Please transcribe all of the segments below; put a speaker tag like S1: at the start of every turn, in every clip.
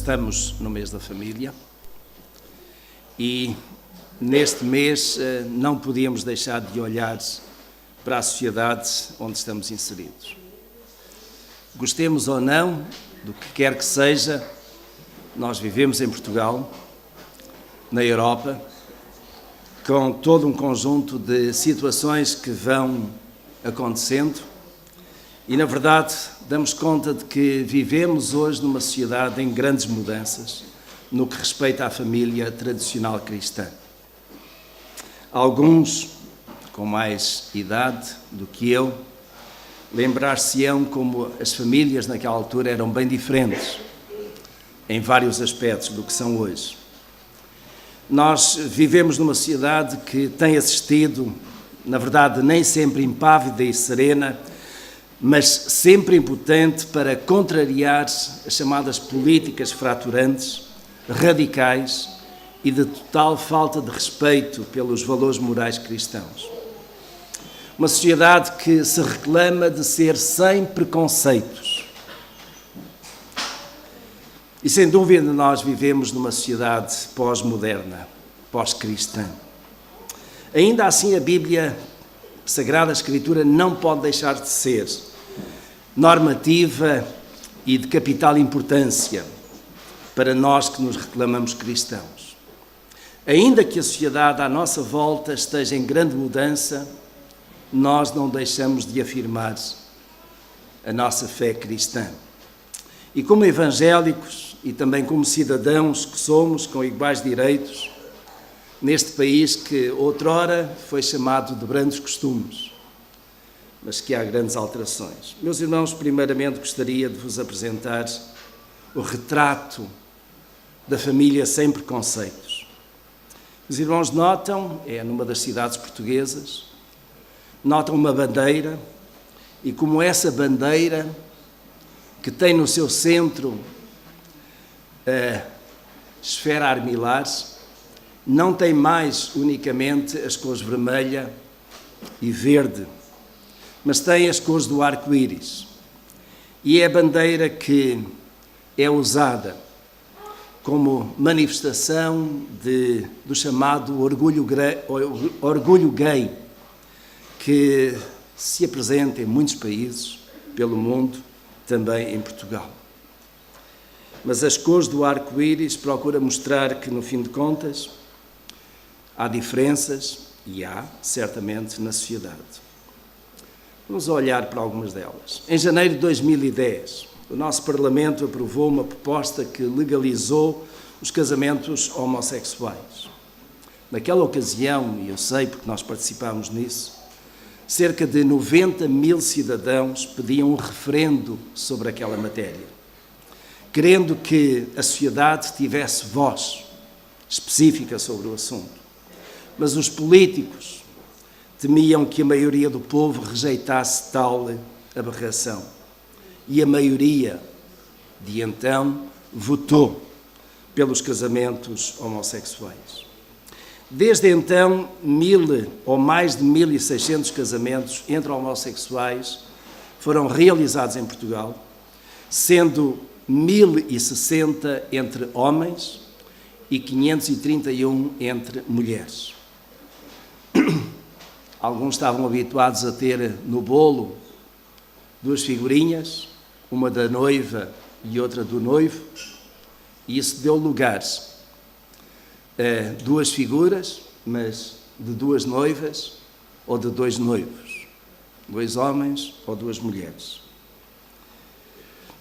S1: Estamos no mês da família e neste mês não podíamos deixar de olhar para a sociedade onde estamos inseridos. Gostemos ou não do que quer que seja, nós vivemos em Portugal, na Europa, com todo um conjunto de situações que vão acontecendo e, na verdade, damos conta de que vivemos hoje numa sociedade em grandes mudanças no que respeita à família tradicional cristã. Alguns, com mais idade do que eu, lembrar-se-ão como as famílias naquela altura eram bem diferentes, em vários aspectos, do que são hoje. Nós vivemos numa sociedade que tem assistido, na verdade, nem sempre impávida e serena, mas sempre impotente para contrariar as chamadas políticas fraturantes, radicais e de total falta de respeito pelos valores morais cristãos. Uma sociedade que se reclama de ser sem preconceitos. E sem dúvida nós vivemos numa sociedade pós-moderna, pós-cristã. Ainda assim a Bíblia, a Sagrada Escritura, não pode deixar de ser normativa e de capital importância para nós que nos reclamamos cristãos. Ainda que a sociedade à nossa volta esteja em grande mudança, nós não deixamos de afirmar a nossa fé cristã. E como evangélicos e também como cidadãos que somos com iguais direitos, neste país que outrora foi chamado de brandos costumes, mas que há grandes alterações. Meus irmãos, primeiramente gostaria de vos apresentar o retrato da família sem preconceitos. Os irmãos notam, é numa das cidades portuguesas, notam uma bandeira e como essa bandeira, que tem no seu centro a esfera armilar, não tem mais unicamente as cores vermelha e verde, mas tem as cores do arco-íris. E é a bandeira que é usada como manifestação do chamado orgulho gay, que se apresenta em muitos países pelo mundo, também em Portugal. Mas as cores do arco-íris procuram mostrar que, no fim de contas, há diferenças, e há, certamente, na sociedade. Vamos olhar para algumas delas. Em janeiro de 2010, o nosso Parlamento aprovou uma proposta que legalizou os casamentos homossexuais. Naquela ocasião, e eu sei porque nós participámos nisso, cerca de 90 mil cidadãos pediam um referendo sobre aquela matéria, querendo que a sociedade tivesse voz específica sobre o assunto. Mas os políticos temiam que a maioria do povo rejeitasse tal aberração. E a maioria, de então, votou pelos casamentos homossexuais. Desde então, 1.000 ou mais de 1.600 casamentos entre homossexuais foram realizados em Portugal, sendo 1.060 entre homens e 531 entre mulheres. Alguns estavam habituados a ter no bolo duas figurinhas, uma da noiva e outra do noivo, e isso deu lugar a duas figuras, mas de duas noivas ou de dois noivos, dois homens ou duas mulheres.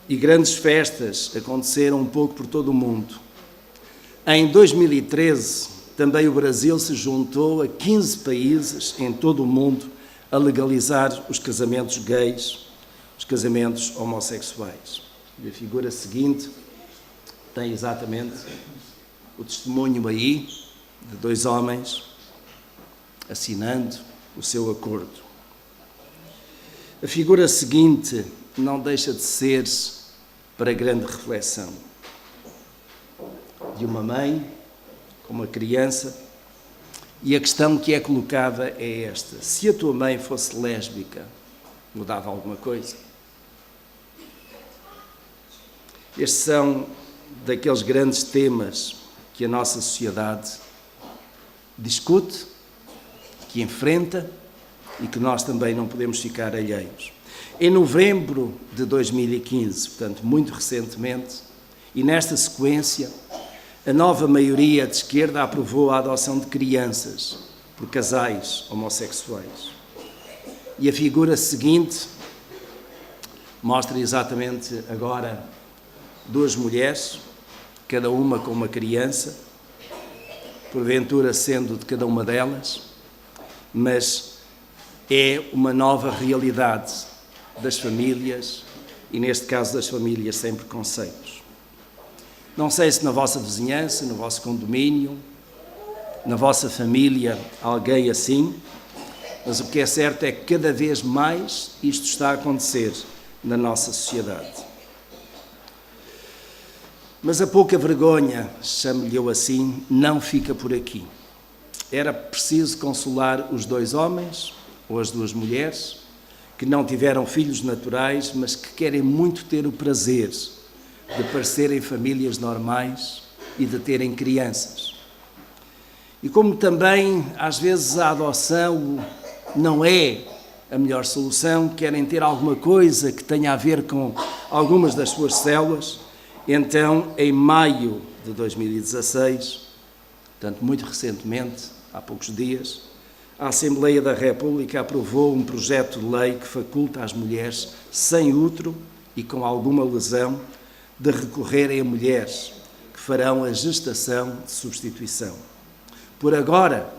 S1: E grandes festas aconteceram um pouco por todo o mundo. Em 2013, também o Brasil se juntou a 15 países em todo o mundo a legalizar os casamentos gays, os casamentos homossexuais. E a figura seguinte tem exatamente o testemunho aí de dois homens assinando o seu acordo. A figura seguinte não deixa de ser para grande reflexão de uma mãe com uma criança, e a questão que é colocada é esta: se a tua mãe fosse lésbica, mudava alguma coisa? Estes são daqueles grandes temas que a nossa sociedade discute, que enfrenta e que nós também não podemos ficar alheios. Em novembro de 2015, portanto, muito recentemente, e nesta sequência, a nova maioria de esquerda aprovou a adoção de crianças por casais homossexuais. E a figura seguinte mostra exatamente agora duas mulheres, cada uma com uma criança, porventura sendo de cada uma delas, mas é uma nova realidade das famílias e, neste caso, das famílias sem preconceitos. Não sei se na vossa vizinhança, no vosso condomínio, na vossa família, alguém assim, mas o que é certo é que cada vez mais isto está a acontecer na nossa sociedade. Mas a pouca vergonha, chamo-lhe eu assim, não fica por aqui. Era preciso consolar os dois homens ou as duas mulheres que não tiveram filhos naturais, mas que querem muito ter o prazer de parecerem famílias normais e de terem crianças. E como também, às vezes, a adoção não é a melhor solução, querem ter alguma coisa que tenha a ver com algumas das suas células, então, em maio de 2016, portanto, muito recentemente, há poucos dias, a Assembleia da República aprovou um projeto de lei que faculta às mulheres sem útero e com alguma lesão de recorrerem a mulheres que farão a gestação de substituição. Por agora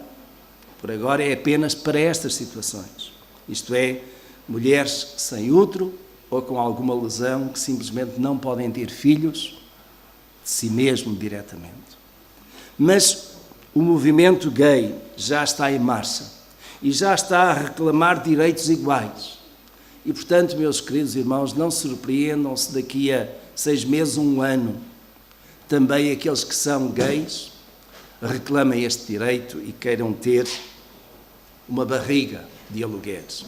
S1: é apenas para estas situações, isto é, mulheres sem útero ou com alguma lesão que simplesmente não podem ter filhos de si mesmo diretamente. Mas o movimento gay já está em marcha e já está a reclamar direitos iguais. E, portanto, meus queridos irmãos, não se surpreendam se daqui a 6 meses, 1 ano, também aqueles que são gays reclamem este direito e queiram ter uma barriga de alugueres.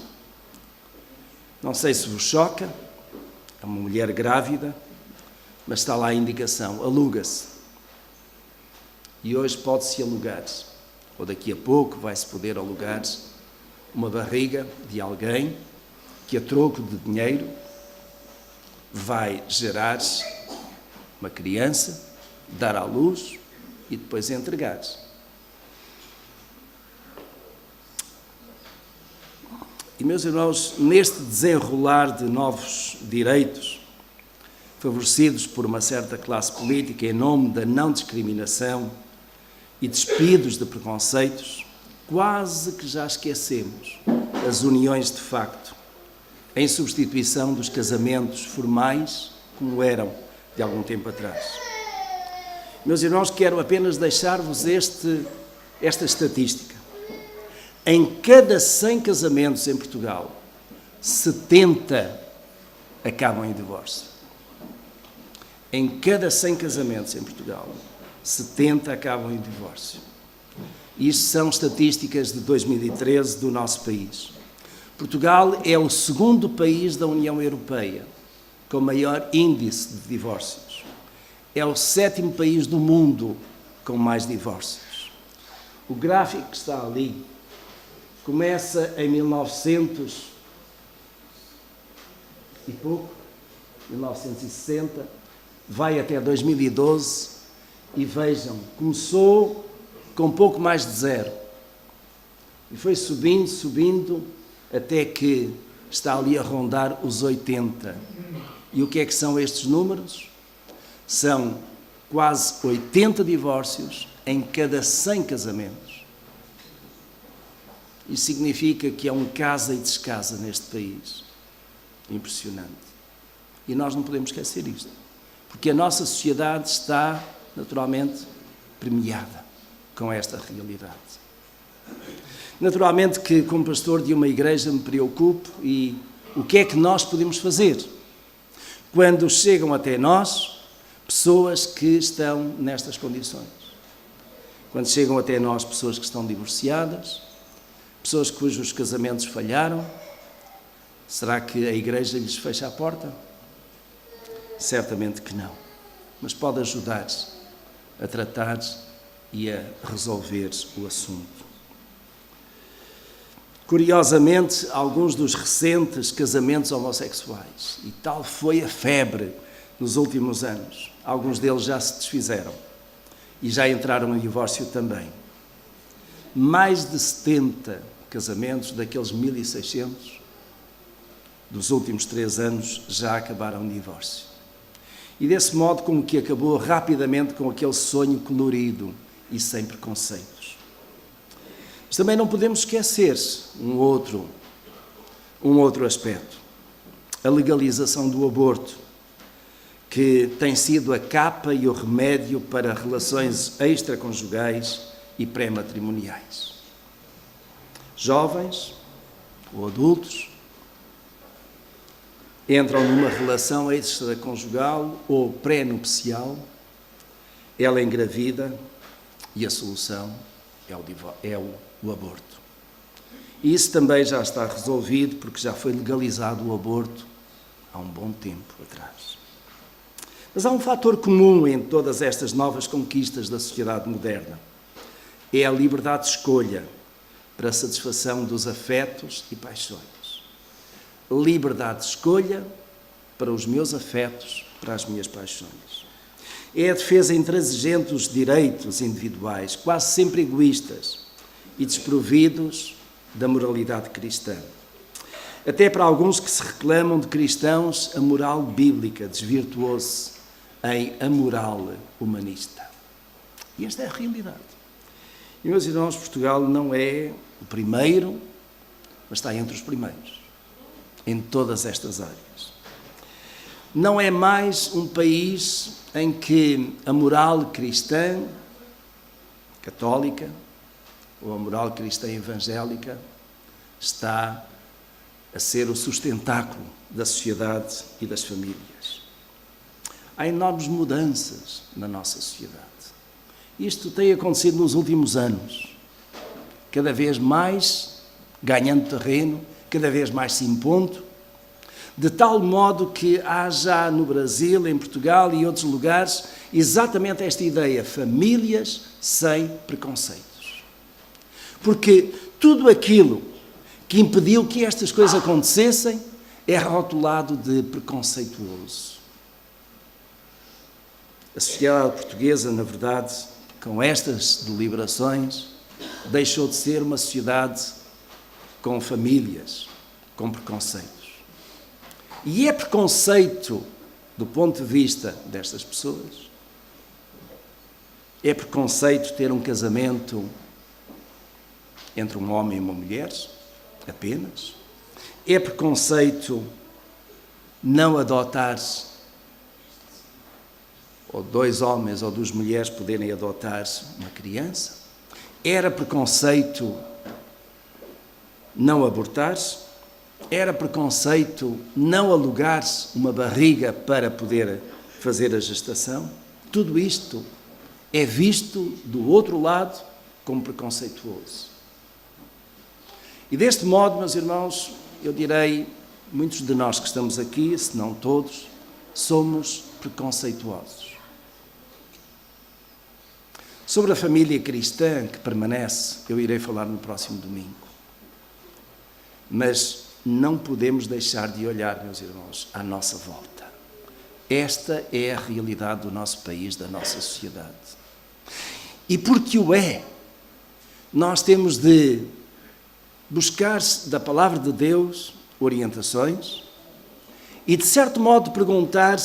S1: Não sei se vos choca, é uma mulher grávida, mas está lá a indicação, aluga-se. E hoje pode-se alugar, ou daqui a pouco vai-se poder alugar uma barriga de alguém que, a troco de dinheiro, vai gerar uma criança, dar à luz e depois entregar. E, meus irmãos, neste desenrolar de novos direitos, favorecidos por uma certa classe política em nome da não discriminação e despidos de preconceitos, quase que já esquecemos as uniões de facto, em substituição dos casamentos formais, como eram de algum tempo atrás. Meus irmãos, quero apenas deixar-vos esta estatística. Em cada 100 casamentos em Portugal, 70 acabam em divórcio. Em cada 100 casamentos em Portugal, 70 acabam em divórcio. Isto são estatísticas de 2013 do nosso país. Portugal é o segundo país da União Europeia com maior índice de divórcios. É o 7º país do mundo com mais divórcios. O gráfico que está ali começa em 1900 e pouco, 1960, vai até 2012 e vejam, começou com pouco mais de zero e foi subindo, até que está ali a rondar os 80. E o que é que são estes números? São quase 80 divórcios em cada 100 casamentos. Isso significa que é um casa e descasa neste país. Impressionante. E nós não podemos esquecer isto, porque a nossa sociedade está, naturalmente, premiada com esta realidade. Naturalmente que, como pastor de uma igreja, me preocupo e o que é que nós podemos fazer quando chegam até nós pessoas que estão nestas condições. Quando chegam até nós pessoas que estão divorciadas, pessoas cujos casamentos falharam, será que a igreja lhes fecha a porta? Certamente que não. mas pode ajudar a tratar e a resolver o assunto. Curiosamente, alguns dos recentes casamentos homossexuais, e tal foi a febre nos últimos anos, alguns deles já se desfizeram e já entraram em divórcio também. Mais de 70 casamentos daqueles 1.600 dos últimos 3 anos já acabaram em divórcio. E desse modo como que acabou rapidamente com aquele sonho colorido e sem preconceitos. Mas também não podemos esquecer um outro aspecto, a legalização do aborto, que tem sido a capa e o remédio para relações extraconjugais e pré-matrimoniais. Jovens ou adultos entram numa relação extraconjugal ou pré-nupcial, ela engravida e a solução é o aborto. E isso também já está resolvido porque já foi legalizado o aborto há um bom tempo atrás. Mas há um fator comum em todas estas novas conquistas da sociedade moderna. É a liberdade de escolha para a satisfação dos afetos e paixões. Liberdade de escolha para os meus afetos, para as minhas paixões. É a defesa intransigente dos direitos individuais, quase sempre egoístas e desprovidos da moralidade cristã. Até para alguns que se reclamam de cristãos, a moral bíblica desvirtuou-se em amoral humanista. E esta é a realidade. E, meus irmãos, Portugal não é o primeiro, mas está entre os primeiros, em todas estas áreas. Não é mais um país em que a moral cristã, católica, ou a moral cristã evangélica, está a ser o sustentáculo da sociedade e das famílias. Há enormes mudanças na nossa sociedade. Isto tem acontecido nos últimos anos, cada vez mais ganhando terreno, cada vez mais se impondo, de tal modo que há já no Brasil, em Portugal e outros lugares, exatamente esta ideia, famílias sem preconceitos. Porque tudo aquilo que impediu que estas coisas acontecessem é rotulado de preconceituoso. A sociedade portuguesa, na verdade, com estas deliberações, deixou de ser uma sociedade com famílias, com preconceitos. E é preconceito do ponto de vista destas pessoas. É preconceito ter um casamento entre um homem e uma mulher, apenas. É preconceito não adotar, ou 2 homens ou 2 mulheres poderem adotar uma criança. Era preconceito não abortar. Era preconceito não alugar uma barriga para poder fazer a gestação. Tudo isto é visto do outro lado como preconceituoso. E deste modo, meus irmãos, eu direi, muitos de nós que estamos aqui, se não todos, somos preconceituosos. Sobre a família cristã que permanece, eu irei falar no próximo domingo. Mas não podemos deixar de olhar, meus irmãos, à nossa volta. Esta é a realidade do nosso país, da nossa sociedade. E porque o é, nós temos de buscar da palavra de Deus orientações e, de certo modo, perguntar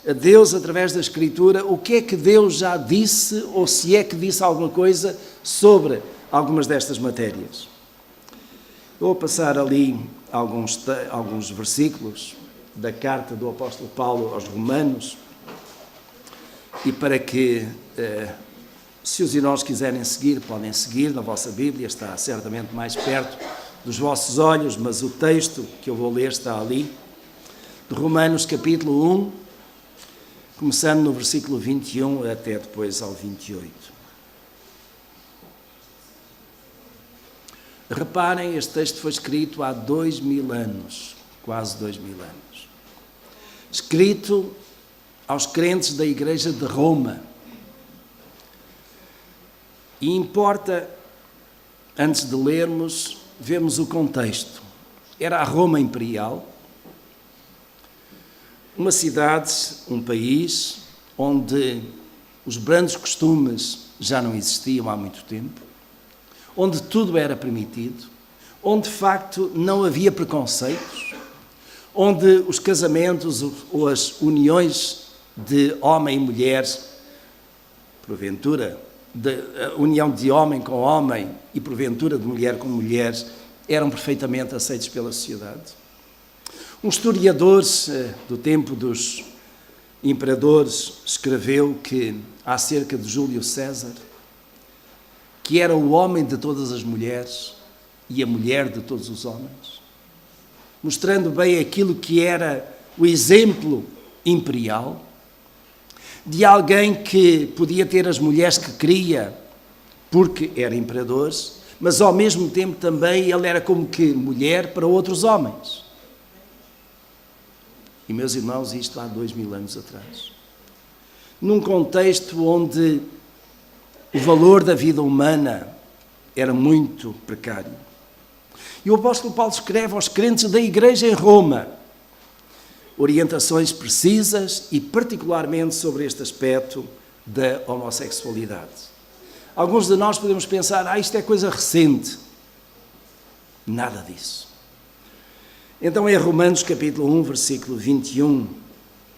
S1: a Deus, através da Escritura, o que é que Deus já disse, ou se é que disse alguma coisa sobre algumas destas matérias. Eu vou passar ali alguns versículos da carta do apóstolo Paulo aos Romanos, e para que, se os irmãos quiserem seguir, podem seguir na vossa Bíblia, está certamente mais perto dos vossos olhos, mas o texto que eu vou ler está ali, de Romanos capítulo 1, começando no versículo 21 até depois ao 28. Reparem, este texto foi escrito há 2000 anos, quase 2000 anos. Escrito aos crentes da Igreja de Roma. E importa, antes de lermos, vermos o contexto. Era a Roma Imperial, uma cidade, um país, onde os brandos costumes já não existiam há muito tempo, onde tudo era permitido, onde de facto não havia preconceitos, onde os casamentos ou as uniões de homem e mulher, porventura, a união de homem com homem e porventura de mulher com mulher, eram perfeitamente aceitos pela sociedade. Um historiador do tempo dos imperadores escreveu que, acerca de Júlio César, que era o homem de todas as mulheres e a mulher de todos os homens, mostrando bem aquilo que era o exemplo imperial de alguém que podia ter as mulheres que queria porque era imperador, mas ao mesmo tempo também ele era como que mulher para outros homens. E, meus irmãos, isto há 2000 anos atrás. Num contexto onde o valor da vida humana era muito precário. E o apóstolo Paulo escreve aos crentes da igreja em Roma orientações precisas e particularmente sobre este aspecto da homossexualidade. Alguns de nós podemos pensar, isto é coisa recente. Nada disso. Então, em Romanos capítulo 1, versículo 21,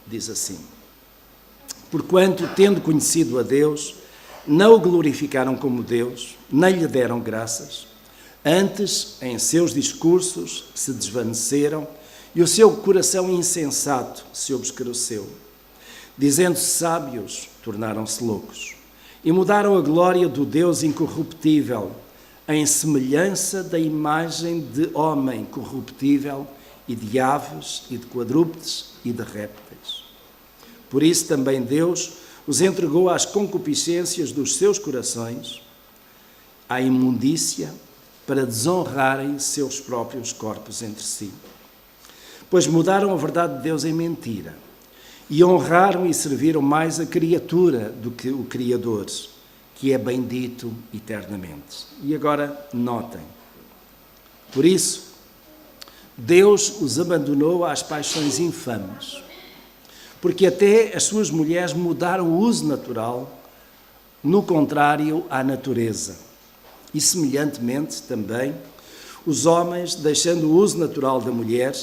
S1: diz assim: porquanto, tendo conhecido a Deus, não o glorificaram como Deus, nem lhe deram graças, antes, em seus discursos, se desvaneceram e o seu coração insensato se obscureceu. Dizendo-se sábios, tornaram-se loucos e mudaram a glória do Deus incorruptível em semelhança da imagem de homem corruptível e de aves e de quadrúpedes e de répteis. Por isso também Deus os entregou às concupiscências dos seus corações, à imundícia, para desonrarem seus próprios corpos entre si. Pois mudaram a verdade de Deus em mentira e honraram e serviram mais a criatura do que o Criador, que é bendito eternamente. E agora, notem. Por isso, Deus os abandonou às paixões infames, porque até as suas mulheres mudaram o uso natural, no contrário à natureza. E, semelhantemente, também, os homens, deixando o uso natural da mulher,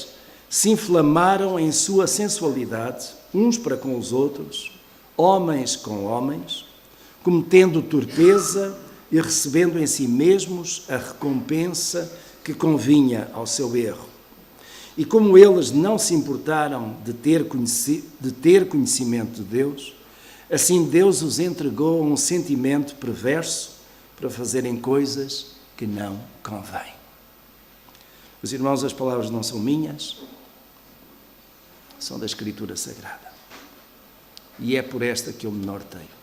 S1: se inflamaram em sua sensualidade, uns para com os outros, homens com homens, cometendo torpeza e recebendo em si mesmos a recompensa que convinha ao seu erro. E como eles não se importaram de ter conhecimento de Deus, assim Deus os entregou a um sentimento perverso para fazerem coisas que não convêm. Meus irmãos, as palavras não são minhas, são da Escritura Sagrada. E é por esta que eu me norteio.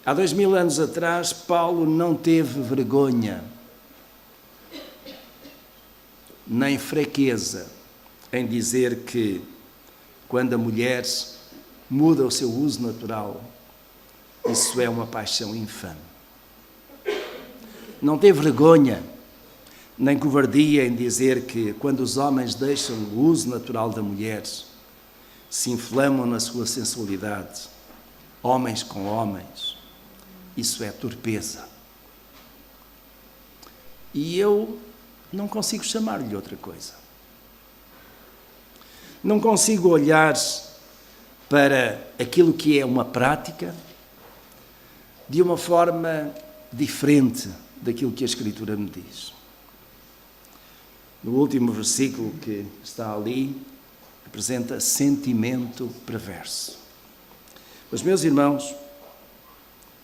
S1: Há 2000 anos atrás, Paulo não teve vergonha nem fraqueza em dizer que quando a mulher muda o seu uso natural, isso é uma paixão infame. Não teve vergonha nem covardia em dizer que quando os homens deixam o uso natural da mulher, se inflamam na sua sensualidade, homens com homens, isso é torpeza. E eu não consigo chamar-lhe outra coisa. Não consigo olhar para aquilo que é uma prática de uma forma diferente daquilo que a Escritura me diz. No último versículo que está ali, apresenta sentimento perverso. Mas, meus irmãos,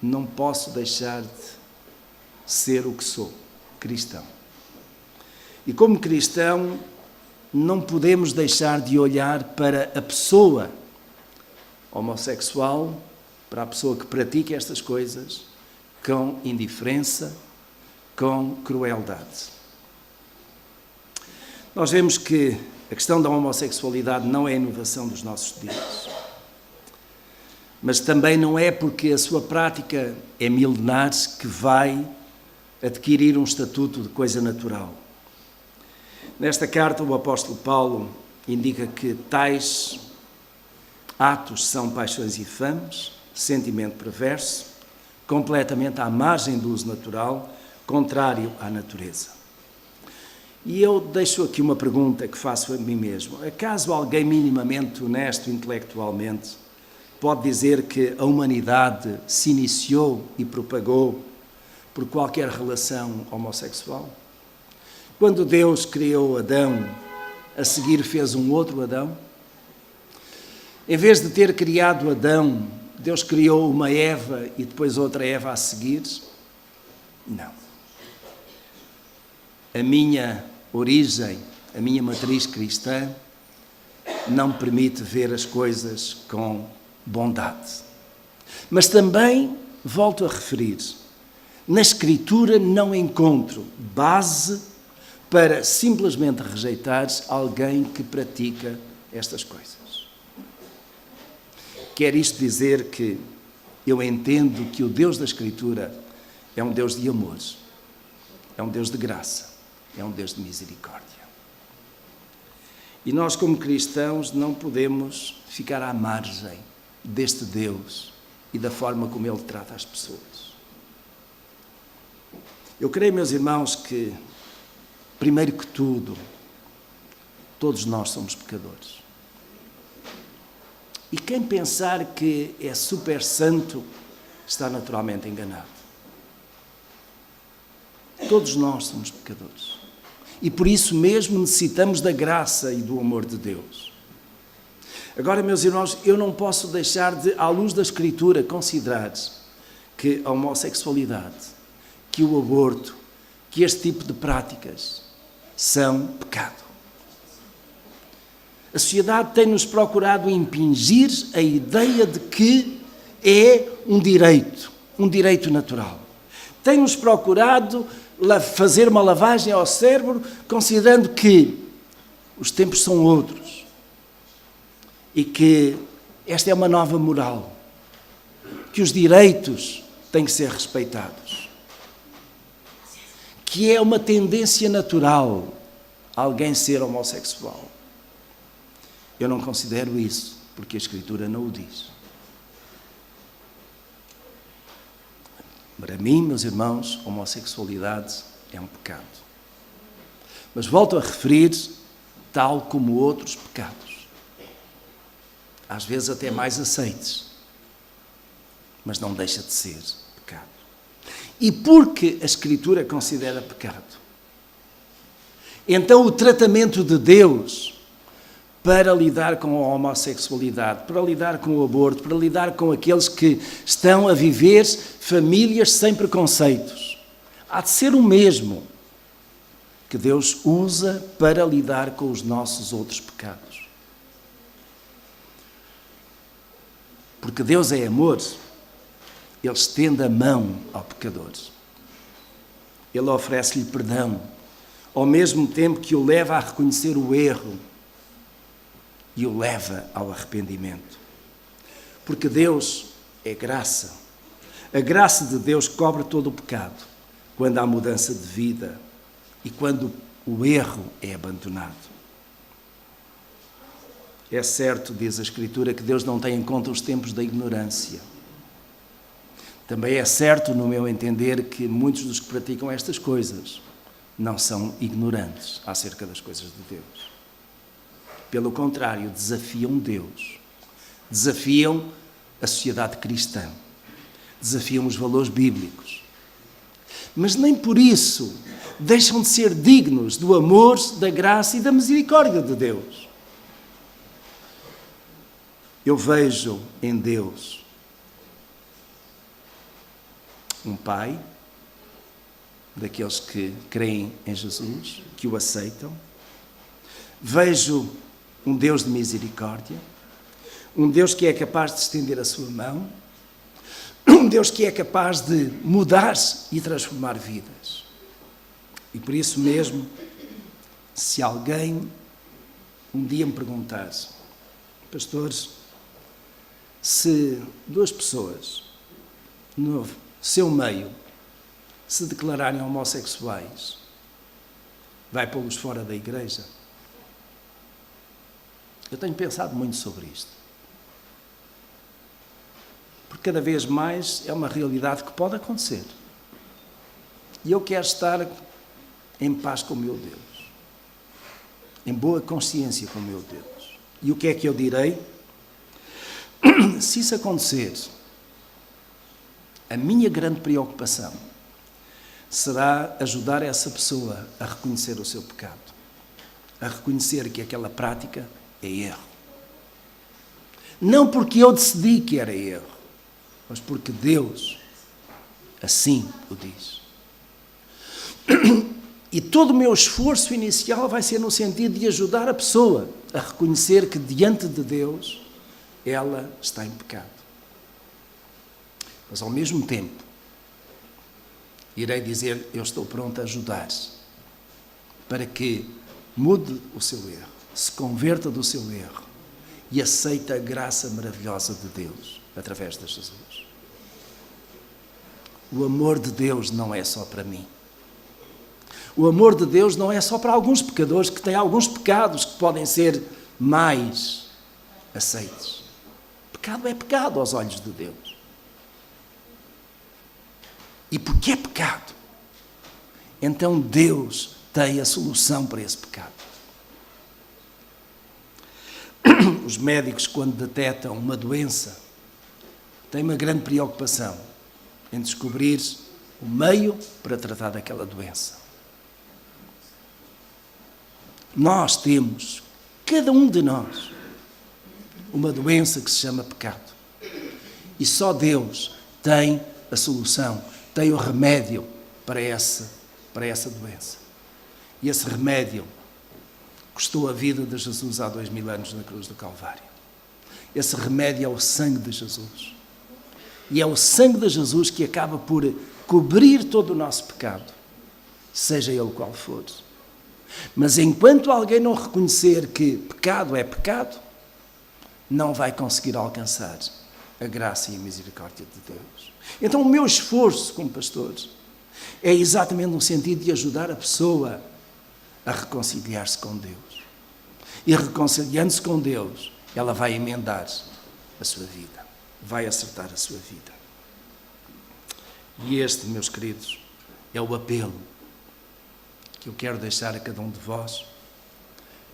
S1: não posso deixar de ser o que sou, cristão. E como cristão, não podemos deixar de olhar para a pessoa homossexual, para a pessoa que pratica estas coisas, com indiferença, com crueldade. Nós vemos que A questão da homossexualidade não é a inovação dos nossos dias. Mas também não é porque a sua prática é milenar que vai adquirir um estatuto de coisa natural. Nesta carta, o apóstolo Paulo indica que tais atos são paixões infames, sentimento perverso, completamente à margem do uso natural, contrário à natureza. E eu deixo aqui uma pergunta que faço a mim mesmo. Acaso alguém minimamente honesto intelectualmente pode dizer que a humanidade se iniciou e propagou por qualquer relação homossexual? Quando Deus criou Adão, a seguir fez um outro Adão? Em vez de ter criado Adão, Deus criou uma Eva e depois outra Eva a seguir? Não. A minha origem, a minha matriz cristã, não me permite ver as coisas com bondade. Mas também, volto a referir, na Escritura não encontro base para simplesmente rejeitar alguém que pratica estas coisas. Quer isto dizer que eu entendo que o Deus da Escritura é um Deus de amor, é um Deus de graça, é um Deus de misericórdia. E nós, como cristãos, não podemos ficar à margem deste Deus e da forma como Ele trata as pessoas. Eu creio, meus irmãos, que, primeiro que tudo, todos nós somos pecadores. E quem pensar que é super santo está naturalmente enganado. Todos nós somos pecadores. E por isso mesmo necessitamos da graça e do amor de Deus. Agora, meus irmãos, eu não posso deixar de, à luz da Escritura, considerar que a homossexualidade, que o aborto, que este tipo de práticas são pecado. A sociedade tem-nos procurado impingir a ideia de que é um direito natural. Tem-nos procurado fazer uma lavagem ao cérebro, considerando que os tempos são outros e que esta é uma nova moral, que os direitos têm que ser respeitados, que é uma tendência natural alguém ser homossexual. Eu não considero isso, porque a Escritura não o diz. Para mim, meus irmãos, a homossexualidade é um pecado. Mas volto a referir, tal como outros pecados. Às vezes até mais aceites, mas não deixa de ser pecado. E porque a Escritura considera pecado, então o tratamento de Deus para lidar com a homossexualidade, para lidar com o aborto, para lidar com aqueles que estão a viver famílias sem preconceitos, há de ser o mesmo que Deus usa para lidar com os nossos outros pecados. Porque Deus é amor, Ele estende a mão ao pecador. Ele oferece-lhe perdão, ao mesmo tempo que o leva a reconhecer o erro e o leva ao arrependimento. Porque Deus é graça. A graça de Deus cobre todo o pecado quando há mudança de vida e quando o erro é abandonado. É certo, diz a Escritura, que Deus não tem em conta os tempos da ignorância. Também é certo, no meu entender, que muitos dos que praticam estas coisas não são ignorantes acerca das coisas de Deus. Pelo contrário, desafiam Deus, desafiam a sociedade cristã, desafiam os valores bíblicos. Mas nem por isso deixam de ser dignos do amor, da graça e da misericórdia de Deus. Eu vejo em Deus um Pai, daqueles que creem em Jesus, que o aceitam. Vejo um Deus de misericórdia, um Deus que é capaz de estender a sua mão, um Deus que é capaz de mudar e transformar vidas. E por isso mesmo, se alguém um dia me perguntasse, pastores, se duas pessoas no seu meio se declararem homossexuais, vai pô-los fora da igreja? Eu tenho pensado muito sobre isto. Porque cada vez mais é uma realidade que pode acontecer. E eu quero estar em paz com o meu Deus. Em boa consciência com o meu Deus. E o que é que eu direi? Se isso acontecer, a minha grande preocupação será ajudar essa pessoa a reconhecer o seu pecado. A reconhecer que aquela prática é erro. Não porque eu decidi que era erro, mas porque Deus assim o diz. E todo o meu esforço inicial vai ser no sentido de ajudar a pessoa a reconhecer que diante de Deus ela está em pecado. Mas ao mesmo tempo, irei dizer, eu estou pronto a ajudar para que mude o seu erro, se converta do seu erro e aceite a graça maravilhosa de Deus através de Jesus. O amor de Deus não é só para mim. O amor de Deus não é só para alguns pecadores que têm alguns pecados que podem ser mais aceitos. Pecado é pecado aos olhos de Deus. E porque é pecado, então Deus tem a solução para esse pecado. Os médicos, quando detectam uma doença, têm uma grande preocupação em descobrir o meio para tratar daquela doença. Nós temos, cada um de nós, uma doença que se chama pecado. E só Deus tem a solução, tem o remédio para essa doença. E esse remédio custou a vida de Jesus há 2000 anos na cruz do Calvário. Esse remédio é o sangue de Jesus. E é o sangue de Jesus que acaba por cobrir todo o nosso pecado, seja ele qual for. Mas enquanto alguém não reconhecer que pecado é pecado, não vai conseguir alcançar a graça e a misericórdia de Deus. Então o meu esforço como pastor é exatamente no sentido de ajudar a pessoa a reconciliar-se com Deus. E reconciliando-se com Deus, ela vai emendar a sua vida, vai acertar a sua vida. E este, meus queridos, é o apelo que eu quero deixar a cada um de vós,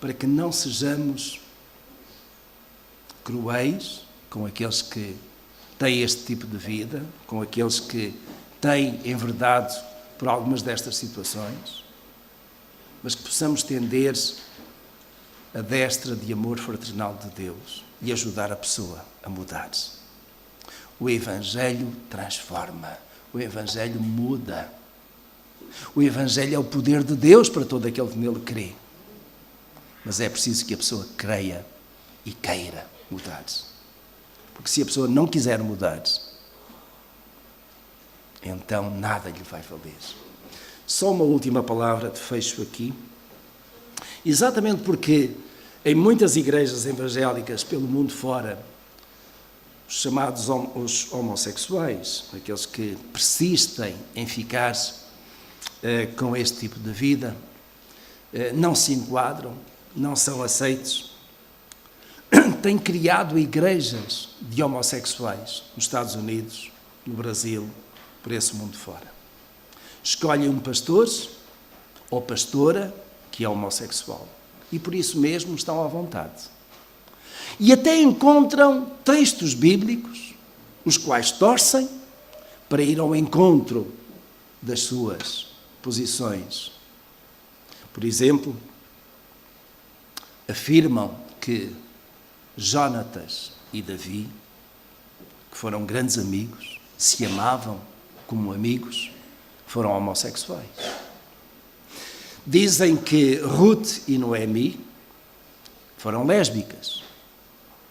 S1: para que não sejamos cruéis com aqueles que têm este tipo de vida, com aqueles que têm enverdado por algumas destas situações, mas que possamos tender a destra de amor fraternal de Deus e ajudar a pessoa a mudar-se. O Evangelho transforma, o Evangelho muda. O Evangelho é o poder de Deus para todo aquele que nele crê. Mas é preciso que a pessoa creia e queira mudar-se. Porque se a pessoa não quiser mudar-se, então nada lhe vai valer. Só uma última palavra de fecho aqui. Exatamente porque em muitas igrejas evangélicas pelo mundo fora, os chamados os homossexuais, aqueles que persistem em ficar com este tipo de vida, não se enquadram, não são aceitos, têm criado igrejas de homossexuais nos Estados Unidos, no Brasil, por esse mundo fora. Escolhem um pastor ou pastora que é homossexual e por isso mesmo estão à vontade. E até encontram textos bíblicos, os quais torcem para ir ao encontro das suas posições. Por exemplo, afirmam que Jónatas e Davi, que foram grandes amigos, se amavam como amigos, foram homossexuais. Dizem que Ruth e Noemi foram lésbicas,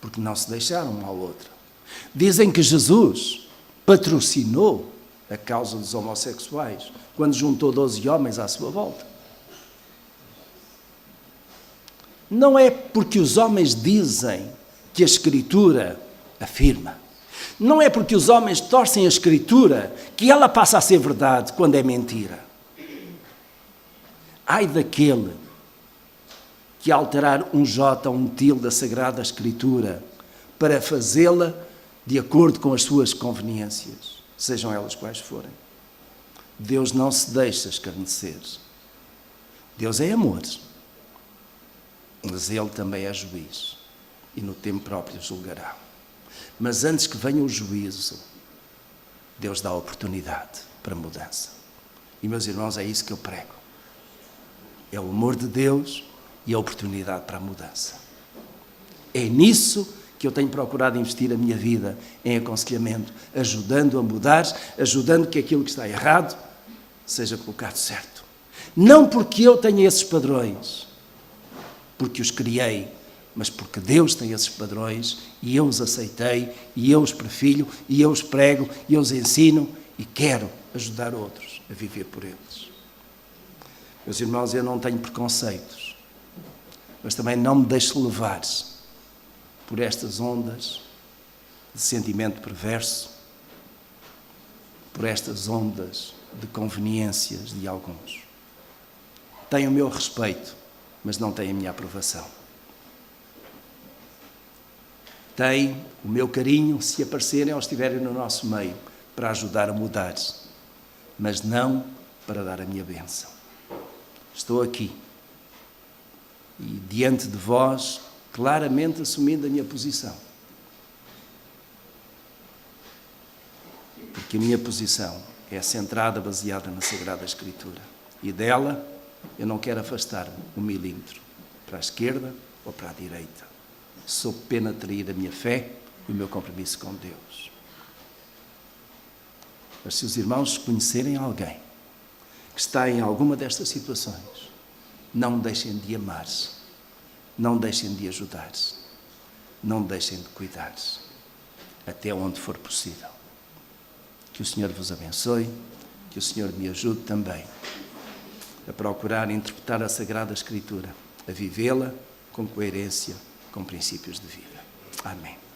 S1: porque não se deixaram uma à outra. Dizem que Jesus patrocinou a causa dos homossexuais quando juntou 12 homens à sua volta. não é porque os homens dizem que a Escritura afirma. Não é porque os homens torcem a Escritura que ela passa a ser verdade quando é mentira. Ai daquele que alterar um J ou um tilde da Sagrada Escritura para fazê-la de acordo com as suas conveniências, sejam elas quais forem. Deus não se deixa escarnecer. Deus é amor, mas Ele também é juiz e no tempo próprio julgará. Mas antes que venha o juízo, Deus dá a oportunidade para mudança. E, meus irmãos, é isso que eu prego. É o amor de Deus e a oportunidade para a mudança. É nisso que eu tenho procurado investir a minha vida, em aconselhamento, ajudando a mudar, ajudando que aquilo que está errado seja colocado certo. Não porque eu tenha esses padrões, porque os criei, mas porque Deus tem esses padrões e eu os aceitei, e eu os prefiro, e eu os prego, e eu os ensino e quero ajudar outros a viver por eles. Meus irmãos, eu não tenho preconceitos, mas também não me deixo levar por estas ondas de sentimento perverso, por estas ondas de conveniências de alguns. Tenho o meu respeito, mas não tenho a minha aprovação. Tem o meu carinho se aparecerem ou estiverem no nosso meio para ajudar a mudar, mas não para dar a minha bênção. Estou aqui e diante de vós, claramente assumindo a minha posição. Porque a minha posição é centrada, baseada na Sagrada Escritura. E dela eu não quero afastar-me um milímetro para a esquerda ou para a direita. Sou pena trair a minha fé e o meu compromisso com Deus. Mas se os irmãos conhecerem alguém que está em alguma destas situações, não deixem de amar-se, não deixem de ajudar-se, não deixem de cuidar-se, até onde for possível. Que o Senhor vos abençoe, que o Senhor me ajude também a procurar interpretar a Sagrada Escritura, a vivê-la com coerência, com princípios de vida. Amém.